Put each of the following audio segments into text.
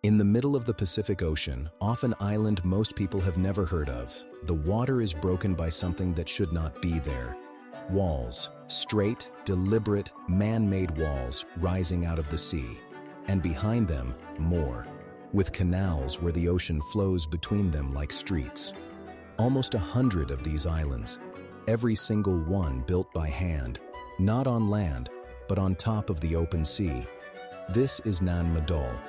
In the middle of the Pacific Ocean, off an island most people have never heard of, the water is broken by something that should not be there. Walls, straight, deliberate, man-made walls rising out of the sea. And behind them, more, with canals where the ocean flows between them like streets. Almost 100 of these islands, every single one built by hand, not on land, but on top of the open sea. This is Nan Madol,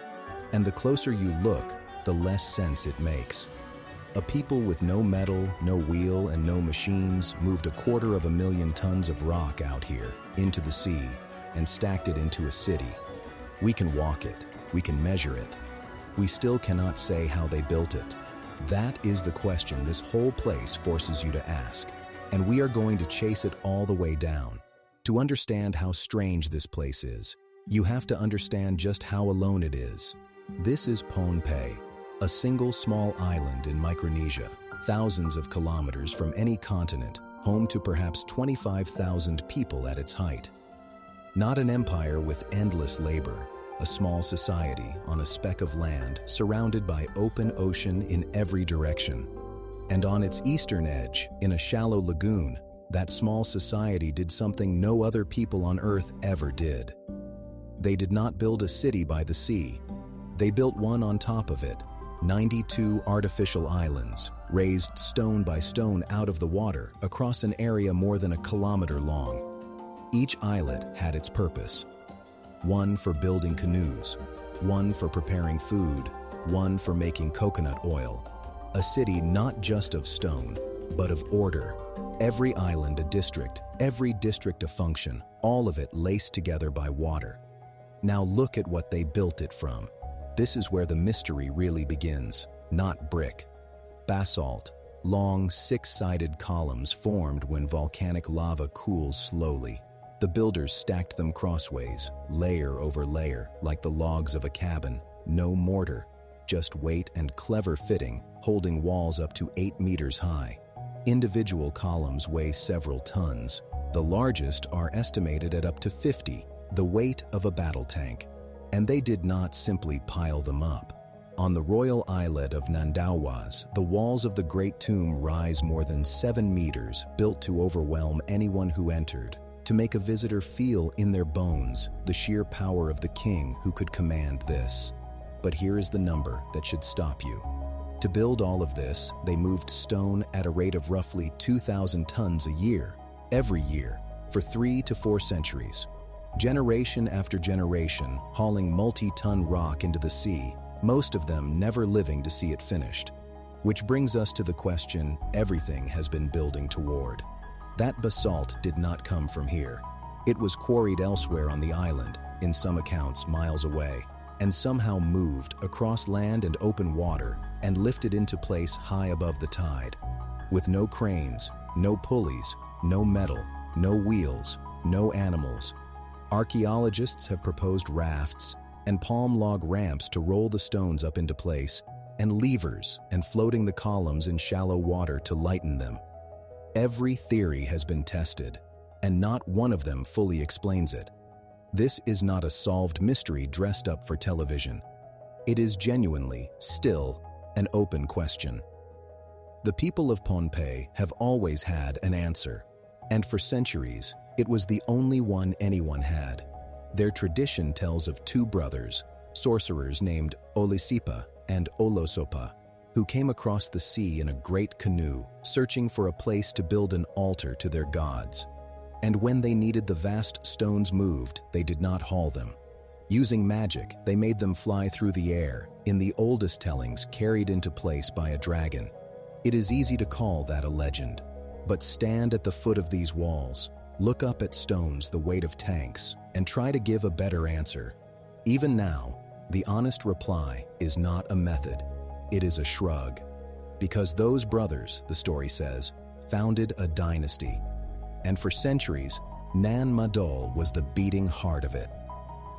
and the closer you look, the less sense it makes. A people with no metal, no wheel, and no machines moved 250,000 tons of rock out here, into the sea, and stacked it into a city. We can walk it, we can measure it. We still cannot say how they built it. That is the question this whole place forces you to ask. And we are going to chase it all the way down. To understand how strange this place is, you have to understand just how alone it is. This is Pohnpei, a single small island in Micronesia, thousands of kilometers from any continent, home to perhaps 25,000 people at its height. Not an empire with endless labor, a small society on a speck of land surrounded by open ocean in every direction. And on its eastern edge, in a shallow lagoon, that small society did something no other people on Earth ever did. They did not build a city by the sea. They built one on top of it, 92 artificial islands, raised stone by stone out of the water across an area more than 1 kilometer long. Each islet had its purpose. One for building canoes, one for preparing food, one for making coconut oil. A city not just of stone, but of order. Every island a district, every district a function, all of it laced together by water. Now look at what they built it from. This is where the mystery really begins, not brick. Basalt, long, 6-sided columns formed when volcanic lava cools slowly. The builders stacked them crossways, layer over layer, like the logs of a cabin. No mortar, just weight and clever fitting, holding walls up to 8 meters high. Individual columns weigh several tons. The largest are estimated at up to 50, the weight of a battle tank. And they did not simply pile them up. On the royal islet of Nandawas, the walls of the Great Tomb rise more than 7 meters, built to overwhelm anyone who entered, to make a visitor feel in their bones the sheer power of the king who could command this. But here is the number that should stop you. To build all of this, they moved stone at a rate of roughly 2,000 tons a year, every year, for 3 to 4 centuries. Generation after generation, hauling multi-ton rock into the sea, most of them never living to see it finished. Which brings us to the question everything has been building toward. That basalt did not come from here. It was quarried elsewhere on the island, in some accounts miles away, and somehow moved across land and open water and lifted into place high above the tide. With no cranes, no pulleys, no metal, no wheels, no animals. Archaeologists have proposed rafts and palm log ramps to roll the stones up into place, and levers and floating the columns in shallow water to lighten them. Every theory has been tested, and not one of them fully explains it. This is not a solved mystery dressed up for television. It is genuinely, still, an open question. The people of Pohnpei have always had an answer, and for centuries, it was the only one anyone had. Their tradition tells of 2 brothers, sorcerers named Olisipa and Olosopa, who came across the sea in a great canoe, searching for a place to build an altar to their gods. And when they needed the vast stones moved, they did not haul them. Using magic, they made them fly through the air, in the oldest tellings carried into place by a dragon. It is easy to call that a legend. But stand at the foot of these walls, look up at stones the weight of tanks, and try to give a better answer. Even now, the honest reply is not a method, it is a shrug. Because those brothers, the story says, founded a dynasty. And for centuries, Nan Madol was the beating heart of it.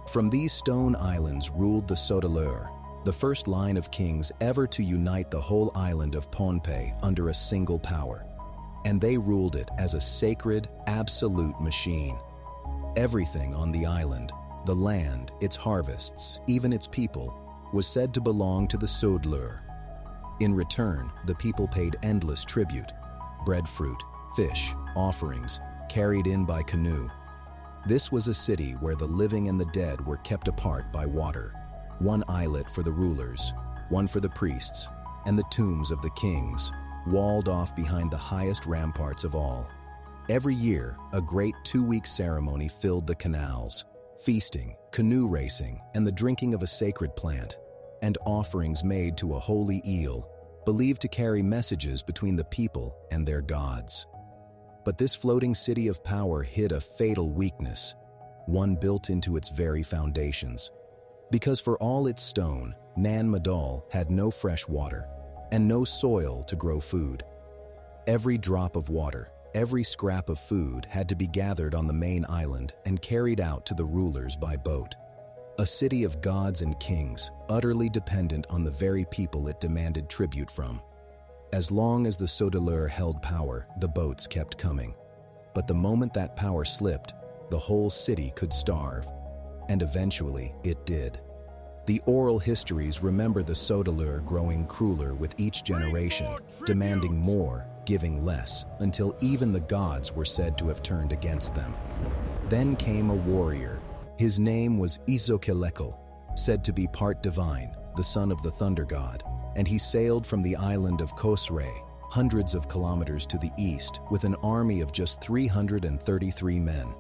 From these stone islands ruled the Sodelur, the first line of kings ever to unite the whole island of Pohnpei under a single power. And they ruled it as a sacred, absolute machine. Everything on the island, the land, its harvests, even its people, was said to belong to the Saudeleur. In return, the people paid endless tribute: breadfruit, fish, offerings, carried in by canoe. This was a city where the living and the dead were kept apart by water. One islet for the rulers, one for the priests, and the tombs of the kings, walled off behind the highest ramparts of all. Every year, a great 2-week ceremony filled the canals: feasting, canoe racing, and the drinking of a sacred plant, and offerings made to a holy eel, believed to carry messages between the people and their gods. But this floating city of power hid a fatal weakness, one built into its very foundations. Because for all its stone, Nan Madol had no fresh water and no soil to grow food. Every drop of water, every scrap of food had to be gathered on the main island and carried out to the rulers by boat. A city of gods and kings, utterly dependent on the very people it demanded tribute from. As long as the Sodelur held power, the boats kept coming. But the moment that power slipped, the whole city could starve. And eventually, it did. The oral histories remember the Saudeleur growing crueler with each generation, demanding more, giving less, until even the gods were said to have turned against them. Then came a warrior. His name was Izokelekal, said to be part divine, the son of the thunder god, and he sailed from the island of Kosrae, hundreds of kilometers to the east, with an army of just 333 men.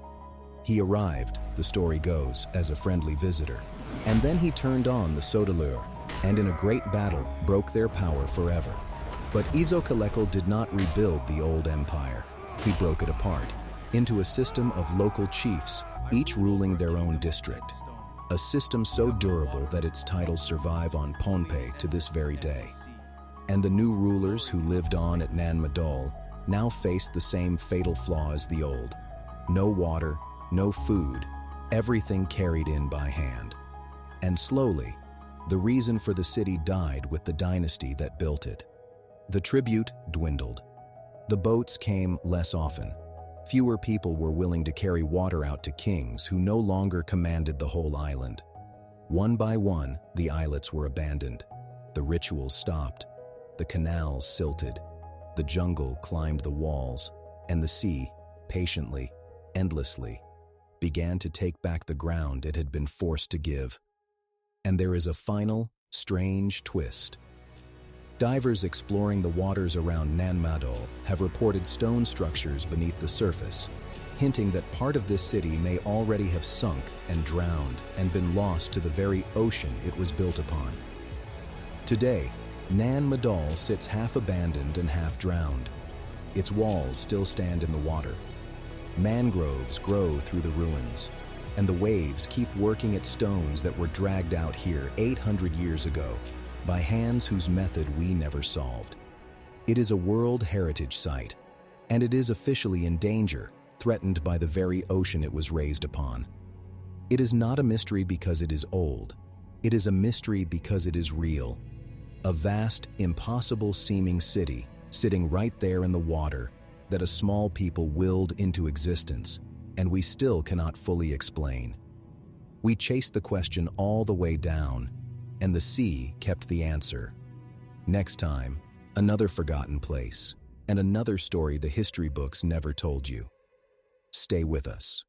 He arrived, the story goes, as a friendly visitor, and then he turned on the Saudeleur, and in a great battle broke their power forever. But Izokelekal did not rebuild the old empire. He broke it apart into a system of local chiefs, each ruling their own district. A system so durable that its titles survive on Pohnpei to this very day. And the new rulers who lived on at Nan Madol now faced the same fatal flaw as the old. No water, no food, everything carried in by hand. And slowly, the reason for the city died with the dynasty that built it. The tribute dwindled. The boats came less often. Fewer people were willing to carry water out to kings who no longer commanded the whole island. One by one, the islets were abandoned. The rituals stopped. The canals silted. The jungle climbed the walls, and the sea, patiently, endlessly, began to take back the ground it had been forced to give. And there is a final, strange twist. Divers exploring the waters around Nan Madol have reported stone structures beneath the surface, hinting that part of this city may already have sunk and drowned and been lost to the very ocean it was built upon. Today, Nan Madol sits half abandoned and half drowned. Its walls still stand in the water. Mangroves grow through the ruins, and the waves keep working at stones that were dragged out here 800 years ago by hands whose method we never solved. It is a World Heritage Site, and it is officially in danger, threatened by the very ocean it was raised upon. It is not a mystery because it is old. It is a mystery because it is real. A vast, impossible-seeming city sitting right there in the water that a small people willed into existence, and we still cannot fully explain. We chased the question all the way down, and the sea kept the answer. Next time, another forgotten place, and another story the history books never told you. Stay with us.